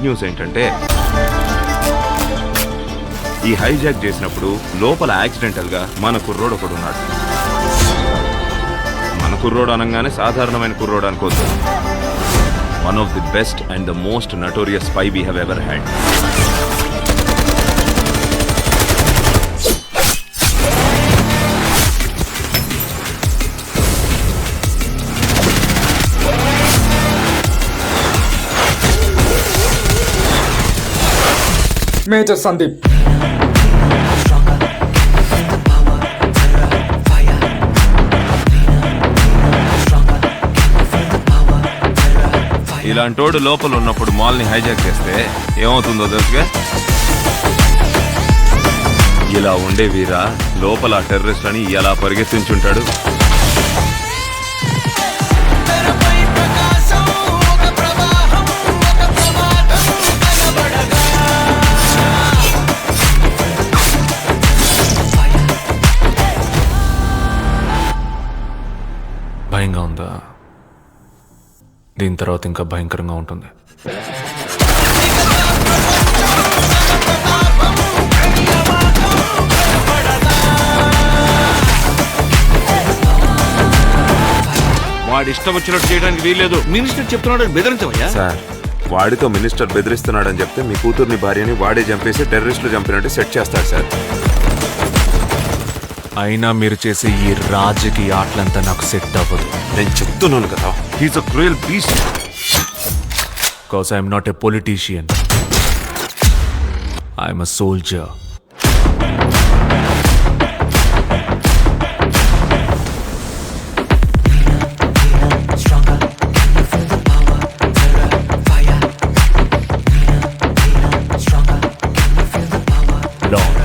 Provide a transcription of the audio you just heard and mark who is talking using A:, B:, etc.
A: News ఏంటంటే ఈ hijack చేసినప్పుడు లోపల యాక్సిడెంటల్ గా మన కుర్రోడు ఒకడు ఉన్నాడు. మన కుర్రోడు అనగానే సాధారణమైన కుర్రోడు అనుకోవద్దు. One of the best and the most notorious spy we have ever had.
B: Major Sandeep.
A: ఇలాంటోడు లోపల ఉన్నప్పుడు మాల్ ని హైజాక్ చేస్తే ఏమవుతుందో తెలుసుగా. ఇలా ఉండే వీరా లోపల టెర్రరిస్ట్ అని ఎలా పరిగెత్తించుంటాడు.
C: భయంగా ఉందా? దీని తర్వాత ఇంకా భయంకరంగా ఉంటుంది.
A: వాడి ఇష్టం వచ్చినట్టు చేయడానికి వీల్లేదు.
D: మినిస్టర్ చెప్తున్నాడు బెదిరించవయ్యా.
A: సార్, వాడితో మినిస్టర్ బెదిరిస్తున్నాడని చెప్తే మీ కూతుర్ని భార్యని వాడే చంపేసి టెర్రరిస్టులు చంపినట్టు సెట్ చేస్తాడు సార్.
C: అయినా మీరు చేసే ఈ రాజకీయ ఆటలంతా నాకు సెట్ అవ్వదు.
A: నేను చెప్తున్నాను కదా, he's a cruel beast.
C: Because I am not a politician. I am a soldier. Lord.